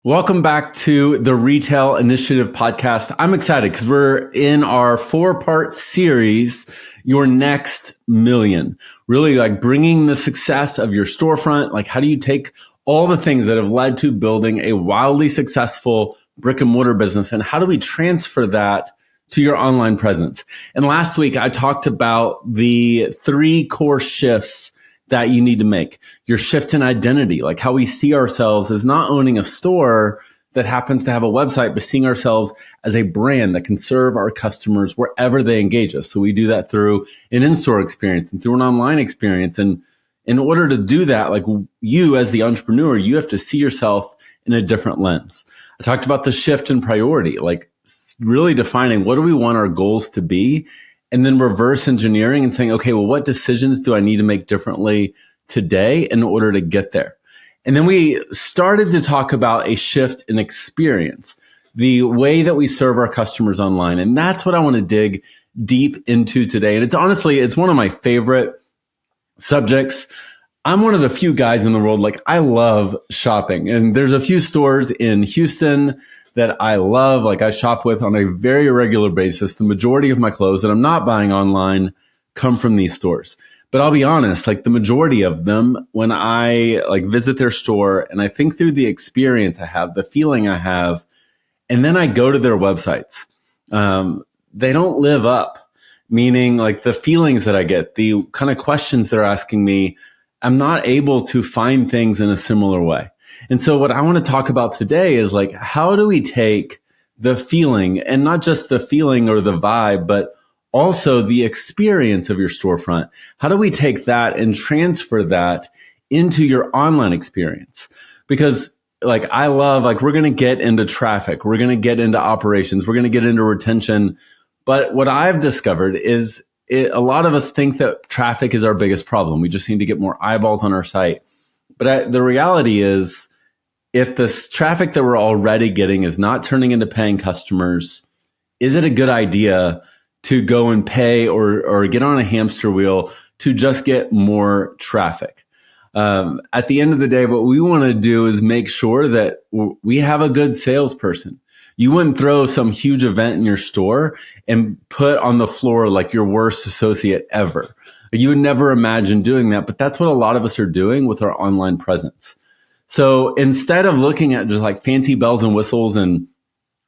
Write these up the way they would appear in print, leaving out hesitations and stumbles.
Welcome back to the Retail Initiative podcast. I'm excited because we're in our 4-part series, Your Next Million. Really like bringing the success of your storefront. Like, how do you take all the things that have led to building a wildly successful brick and mortar business, and how do we transfer that to your online presence? And last week, I talked about the 3 core shifts that you need to make. Your shift in identity, like how we see ourselves as not owning a store that happens to have a website, but seeing ourselves as a brand that can serve our customers wherever they engage us. So we do that through an in-store experience and through an online experience. And in order to do that, like you as the entrepreneur, you have to see yourself in a different lens. I talked about the shift in priority, like really defining what do we want our goals to be, and then reverse engineering and saying, okay, well, what decisions do I need to make differently today in order to get there? And then we started to talk about a shift in experience, the way that we serve our customers online. And that's what I want to dig deep into today. And it's one of my favorite subjects. I'm one of the few guys in the world, like I love shopping. And there's a few stores in Houston that I love, like I shop with on a very regular basis. The majority of my clothes that I'm not buying online come from these stores. But I'll be honest, like the majority of them, when I like visit their store and I think through the experience I have, the feeling I have, and then I go to their websites, they don't live up. Meaning like the feelings that I get, the kind of questions they're asking me, I'm not able to find things in a similar way. And so what I want to talk about today is like, how do we take the feeling, and not just the feeling or the vibe, but also the experience of your storefront? How do we take that and transfer that into your online experience? Because like, I love, like, we're going to get into traffic. We're going to get into operations. We're going to get into retention. But what I've discovered is a lot of us think that traffic is our biggest problem. We just need to get more eyeballs on our site. But the reality is, if this traffic that we're already getting is not turning into paying customers, is it a good idea to go and pay or get on a hamster wheel to just get more traffic? At the end of the day, what we want to do is make sure that we have a good salesperson. You wouldn't throw some huge event in your store and put on the floor like your worst associate ever. You would never imagine doing that, but that's what a lot of us are doing with our online presence. So instead of looking at just like fancy bells and whistles and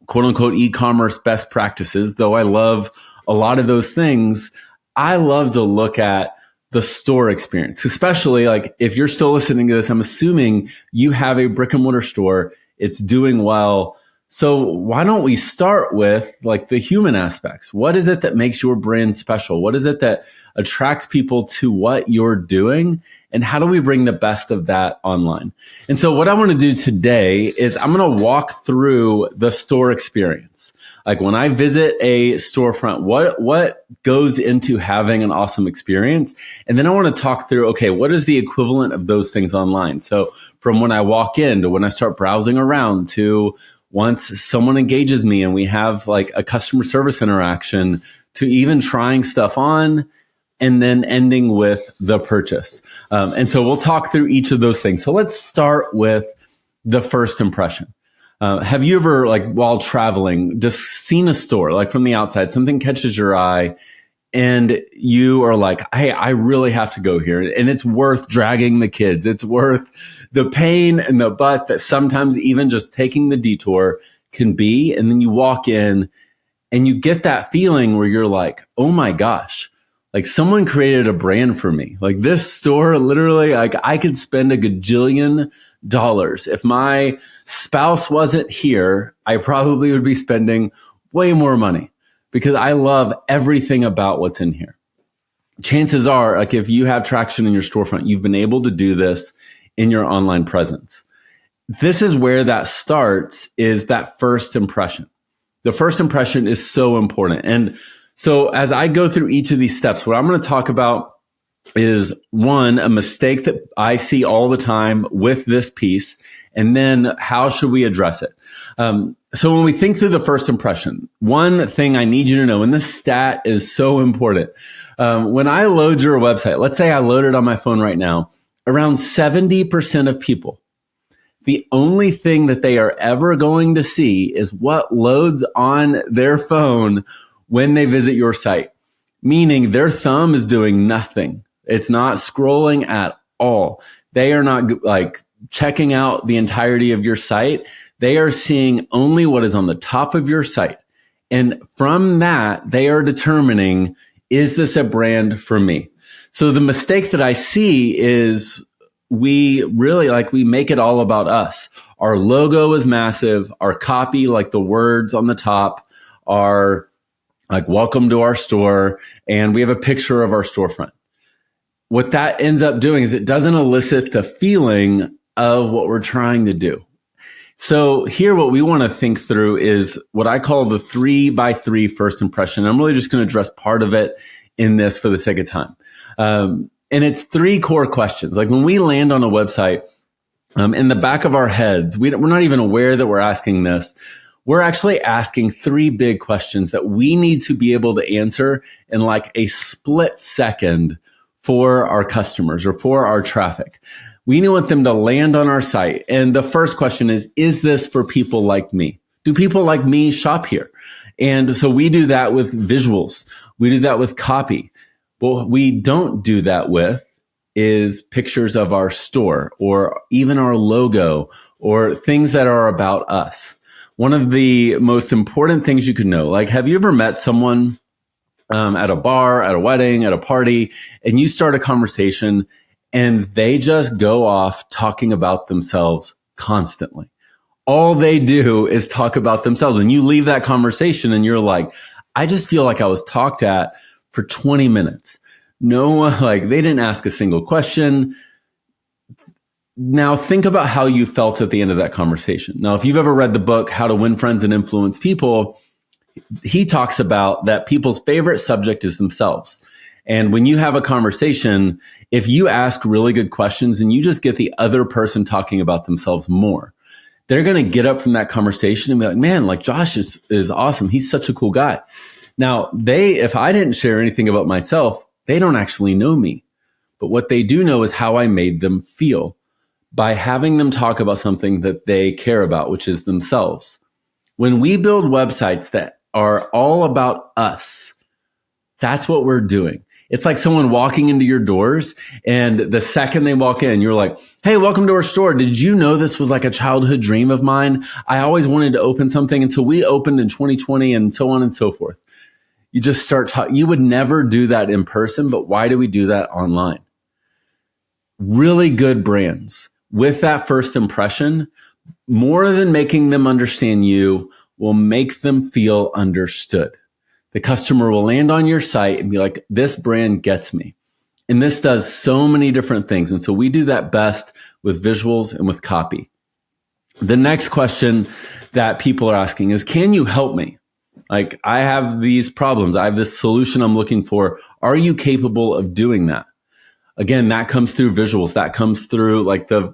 quote unquote e-commerce best practices, though I love a lot of those things, I love to look at the store experience, especially like if you're still listening to this, I'm assuming you have a brick and mortar store, it's doing well. So why don't we start with like the human aspects? What is it that makes your brand special? What is it that attracts people to what you're doing? And how do we bring the best of that online? And so what I want to do today is I'm going to walk through the store experience. Like when I visit a storefront, what goes into having an awesome experience? And then I want to talk through, okay, what is the equivalent of those things online? So from when I walk in to when I start browsing around to once someone engages me and we have like a customer service interaction, to even trying stuff on and then ending with the purchase. And so we'll talk through each of those things. So let's start with the first impression. Have you ever, like while traveling, just seen a store, like from the outside, something catches your eye and you are like, hey, I really have to go here. And it's worth dragging the kids. It's worth the pain and the butt that sometimes even just taking the detour can be. And then you walk in and you get that feeling where you're like, oh my gosh, like someone created a brand for me. Like this store, literally, like I could spend a gajillion dollars. If my spouse wasn't here, I probably would be spending way more money because I love everything about what's in here. Chances are, like if you have traction in your storefront, you've been able to do this in your online presence. This is where that starts, is that first impression. The first impression is so important. And so as I go through each of these steps, what I'm going to talk about is one, a mistake that I see all the time with this piece, and then how should we address it? So when we think through the first impression, one thing I need you to know, and this stat is so important. When I load your website, let's say I load it on my phone right now, around 70% of people the only thing that they are ever going to see is what loads on their phone when they visit your site, meaning their thumb is doing nothing. It's not scrolling at all. They are not like checking out the entirety of your site. They are seeing only what is on the top of your site. And from that, they are determining, is this a brand for me? So the mistake that I see is we make it all about us. Our logo is massive. Our copy, like the words on the top, are like, welcome to our store. And we have a picture of our storefront. What that ends up doing is it doesn't elicit the feeling of what we're trying to do. So here, what we want to think through is what I call the 3x3 first impression. I'm really just going to address part of it in this for the sake of time. And it's 3 core questions. Like when we land on a website, in the back of our heads, we're not even aware that we're asking this. We're actually asking 3 big questions that we need to be able to answer in like a split second for our customers or for our traffic. We want them to land on our site. And the first question is this for people like me? Do people like me shop here? And so we do that with visuals. We do that with copy. What we don't do that with is pictures of our store or even our logo or things that are about us. One of the most important things you could know, like, have you ever met someone at a bar, at a wedding, at a party, and you start a conversation and they just go off talking about themselves constantly? All they do is talk about themselves, and you leave that conversation and you're like, I just feel like I was talked at for 20 minutes. No one, like, they didn't ask a single question. Now think about how you felt at the end of that conversation. Now, if you've ever read the book, How to Win Friends and Influence People, he talks about that people's favorite subject is themselves. And when you have a conversation, if you ask really good questions and you just get the other person talking about themselves more, they're going to get up from that conversation and be like, man, like Josh is awesome. He's such a cool guy. Now, if I didn't share anything about myself, they don't actually know me. But what they do know is how I made them feel by having them talk about something that they care about, which is themselves. When we build websites that are all about us, that's what we're doing. It's like someone walking into your doors, and the second they walk in, you're like, hey, welcome to our store. Did you know this was like a childhood dream of mine? I always wanted to open something until we opened in 2020, and so on and so forth. You just start talking. You would never do that in person, but why do we do that online? Really good brands with that first impression, more than making them understand you, will make them feel understood. The customer will land on your site and be like, this brand gets me. And this does so many different things. And so we do that best with visuals and with copy. The next question that people are asking is, can you help me? Like, I have these problems. I have this solution I'm looking for. Are you capable of doing that? Again, that comes through visuals. That comes through like the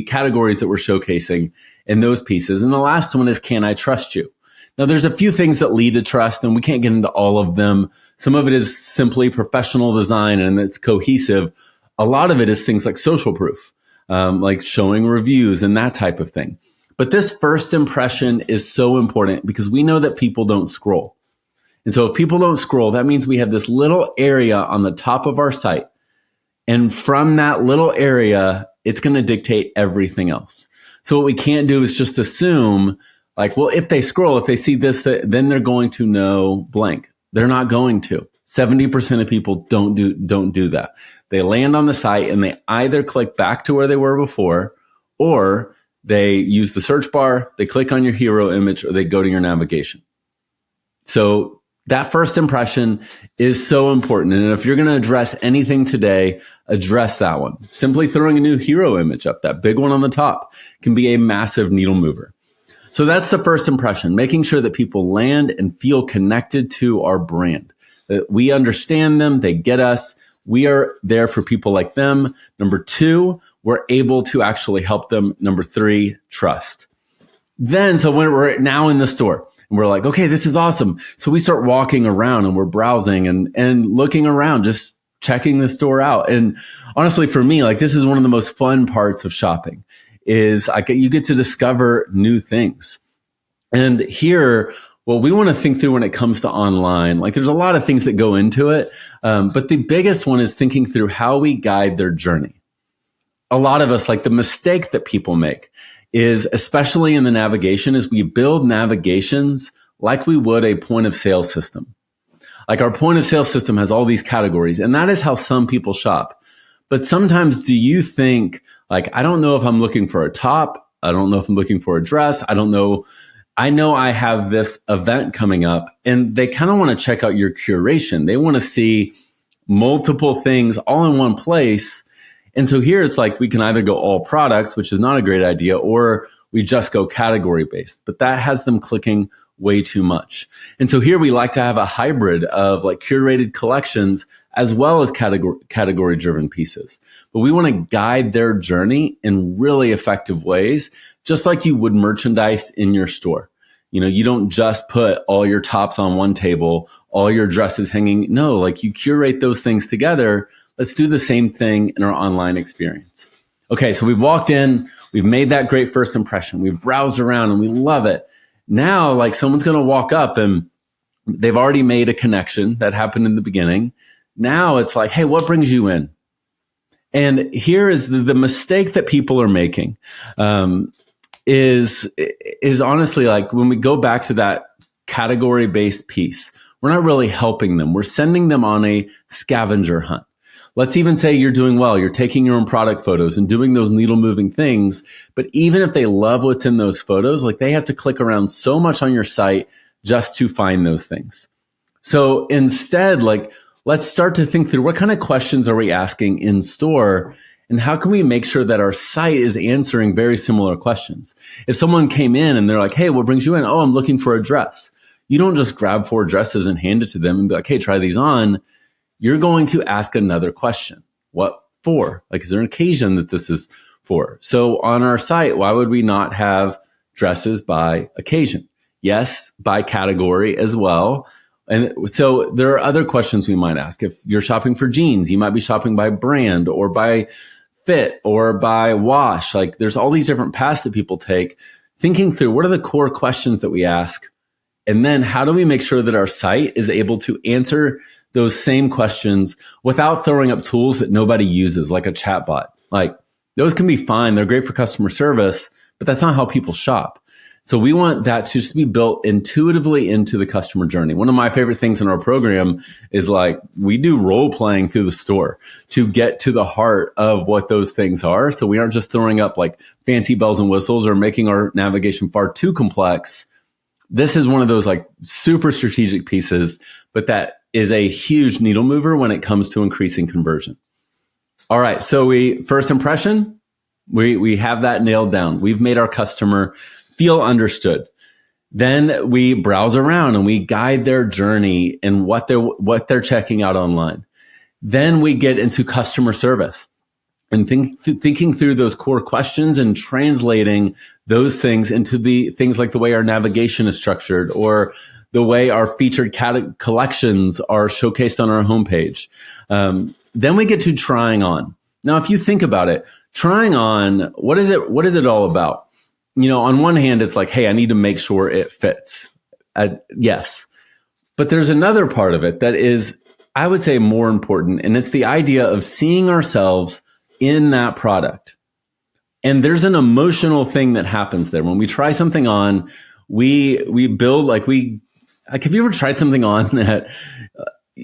categories that we're showcasing in those pieces. And the last one is, can I trust you? Now, there's a few things that lead to trust, and we can't get into all of them. Some of it is simply professional design, and it's cohesive. A lot of it is things like social proof, like showing reviews and that type of thing. But this first impression is so important because we know that people don't scroll. And so if people don't scroll, that means we have this little area on the top of our site. And from that little area, it's going to dictate everything else. So what we can't do is just assume like, well, if they scroll, if they see this, then they're going to know blank. They're not going to. 70% of people don't do that. They land on the site and they either click back to where they were before, or they use the search bar, they click on your hero image, or they go to your navigation. So that first impression is so important. And if you're going to address anything today, address that one. Simply throwing a new hero image up, that big one on the top, can be a massive needle mover. So that's the first impression, making sure that people land and feel connected to our brand, that we understand them, they get us, we are there for people like them. Number 2, we're able to actually help them. Number 3, trust. Then, so when we're now in the store and we're like, okay, this is awesome. So we start walking around and we're browsing and looking around, just checking the store out. And honestly, for me, like, this is one of the most fun parts of shopping, is like you get to discover new things. And here, what we want to think through when it comes to online, like there's a lot of things that go into it. But the biggest one is thinking through how we guide their journey. A lot of us, like the mistake that people make is, especially in the navigation, is we build navigations like we would a point of sale system. Like our point of sale system has all these categories, and that is how some people shop. But sometimes do you think like, I don't know if I'm looking for a top. I don't know if I'm looking for a dress. I don't know. I know I have this event coming up, and they kind of want to check out your curation. They want to see multiple things all in one place. And so here it's like we can either go all products, which is not a great idea, or we just go category based, but that has them clicking way too much. And so here we like to have a hybrid of like curated collections as well as category driven pieces. But we want to guide their journey in really effective ways, just like you would merchandise in your store. You know, you don't just put all your tops on one table, all your dresses hanging. No, like you curate those things together. Let's do the same thing in our online experience. Okay, so we've walked in, we've made that great first impression. We've browsed around and we love it. Now, like someone's going to walk up and they've already made a connection that happened in the beginning. Now it's like, hey, what brings you in? And here is the mistake that people are making is honestly like when we go back to that category-based piece, we're not really helping them. We're sending them on a scavenger hunt. Let's even say you're doing well. You're taking your own product photos and doing those needle moving things. But even if they love what's in those photos, like they have to click around so much on your site just to find those things. So instead, like, let's start to think through what kind of questions are we asking in store, and how can we make sure that our site is answering very similar questions? If someone came in and they're like, hey, what brings you in? Oh, I'm looking for a dress. You don't just grab 4 dresses and hand it to them and be like, hey, try these on. You're going to ask another question. What for? Like, is there an occasion that this is for? So on our site, why would we not have dresses by occasion? Yes, by category as well. And so there are other questions we might ask. If you're shopping for jeans, you might be shopping by brand or by fit or by wash. Like there's all these different paths that people take, thinking through what are the core questions that we ask? And then how do we make sure that our site is able to answer those same questions without throwing up tools that nobody uses, like a chatbot? Like those can be fine. They're great for customer service, but that's not how people shop. So we want that to just be built intuitively into the customer journey. One of my favorite things in our program is like we do role playing through the store to get to the heart of what those things are. So we aren't just throwing up like fancy bells and whistles or making our navigation far too complex. This is one of those like super strategic pieces, but that is a huge needle mover when it comes to increasing conversion. All right. So first impression, we have that nailed down. We've made our customer feel understood. Then we browse around and we guide their journey and what they're checking out online. Then we get into customer service and thinking through those core questions and translating those things into the things like the way our navigation is structured or the way our featured collections are showcased on our homepage. Then we get to trying on. Now, if you think about it, trying on, what is it all about? You know, on one hand, it's like, hey, I need to make sure it fits. Yes. But there's another part of it that is, I would say, more important. And it's the idea of seeing ourselves in that product. And there's an emotional thing that happens there. When we try something on, we build like have you ever tried something on that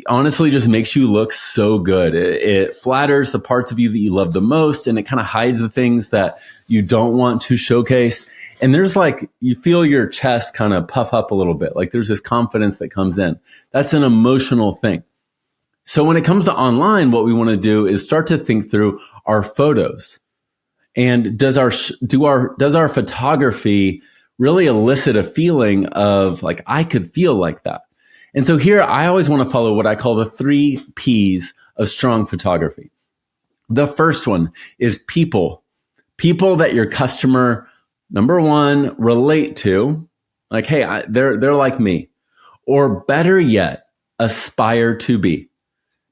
honestly just makes you look so good? It flatters the parts of you that you love the most, and it kind of hides the things that you don't want to showcase. And there's like, you feel your chest kind of puff up a little bit. Like there's this confidence that comes in. That's an emotional thing. So when it comes to online, what we want to do is start to think through our photos. And does our photography really elicit a feeling of like, I could feel like that? And so here, I always want to follow what I call the 3 Ps of strong photography. The first one is people that your customer, number one, relate to, like, hey, they're like me, or better yet, aspire to be.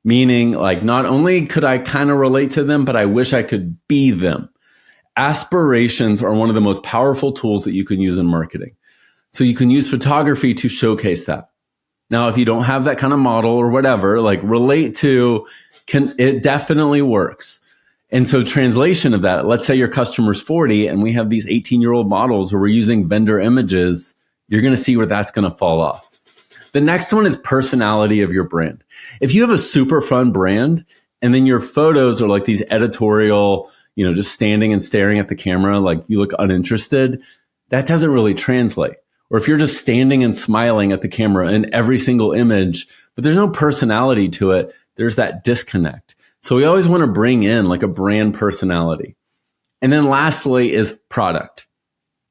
Meaning like, not only could I kind of relate to them, but I wish I could be them. Aspirations are one of the most powerful tools that you can use in marketing. So you can use photography to showcase that. Now, if you don't have that kind of model or whatever, like relate to, it definitely works. And so translation of that, let's say your customer's 40 and we have these 18-year-old models where we're using vendor images, you're going to see where that's going to fall off. The next one is personality of your brand. If you have a super fun brand and then your photos are like these editorial, just standing and staring at the camera, like you look uninterested, that doesn't really translate. Or if you're just standing and smiling at the camera in every single image, but there's no personality to it, there's that disconnect. So we always want to bring in like a brand personality. And then lastly is product.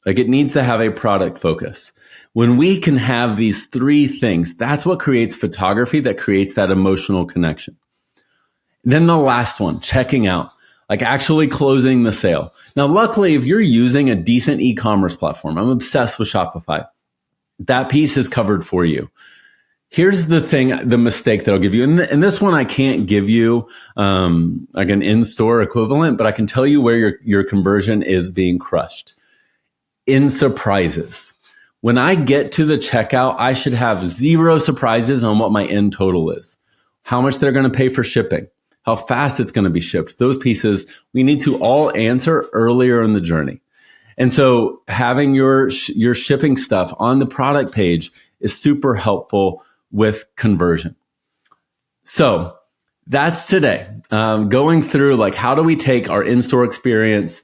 Like it needs to have a product focus. When we can have these three things, that's what creates photography, that creates that emotional connection. Then the last one, checking out, like actually closing the sale. Now, luckily, if you're using a decent e-commerce platform, I'm obsessed with Shopify, that piece is covered for you. Here's the mistake that I'll give you. And this one, I can't give you like an in-store equivalent, but I can tell you where your conversion is being crushed. In surprises. When I get to the checkout, I should have 0 surprises on what my end total is, how much they're going to pay for shipping, how fast it's going to be shipped. Those pieces we need to all answer earlier in the journey. And so having your shipping stuff on the product page is super helpful with conversion. So that's today. Going through like, how do we take our in-store experience?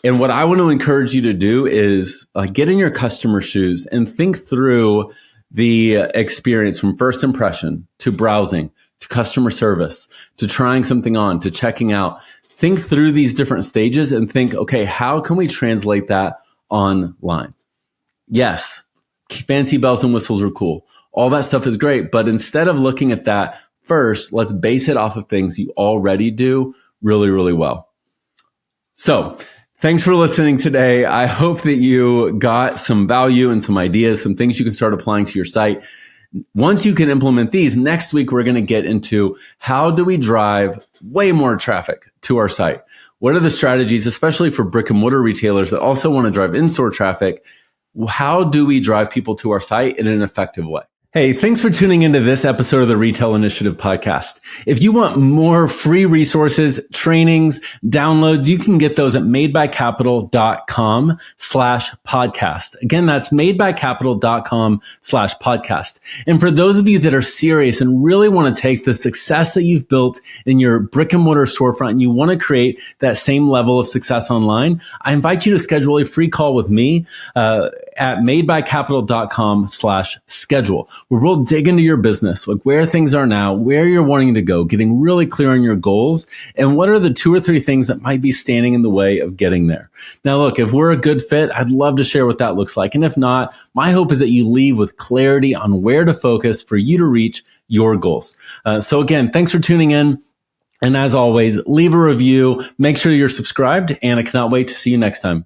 And what I want to encourage you to do is get in your customer shoes and think through the experience from first impression to browsing, to customer service, to trying something on, to checking out. Think through these different stages and think, okay, how can we translate that online? Yes, fancy bells and whistles are cool. All that stuff is great. But instead of looking at that first, let's base it off of things you already do really, really well. So thanks for listening today. I hope that you got some value and some ideas, some things you can start applying to your site. Once you can implement these, next week we're going to get into how do we drive way more traffic to our site? What are the strategies, especially for brick and mortar retailers that also want to drive in-store traffic? How do we drive people to our site in an effective way? Hey, thanks for tuning into this episode of the Retail Initiative podcast. If you want more free resources, trainings, downloads, you can get those at madebycapital.com/podcast. Again, that's madebycapital.com/podcast. And for those of you that are serious and really want to take the success that you've built in your brick and mortar storefront and you want to create that same level of success online, I invite you to schedule a free call with me at madebycapital.com/schedule. Where we'll dig into your business, like where things are now, where you're wanting to go, getting really clear on your goals, and what are the 2 or 3 things that might be standing in the way of getting there. Now, look, if we're a good fit, I'd love to share what that looks like. And if not, my hope is that you leave with clarity on where to focus for you to reach your goals. So again, thanks for tuning in. And as always, leave a review, make sure you're subscribed, and I cannot wait to see you next time.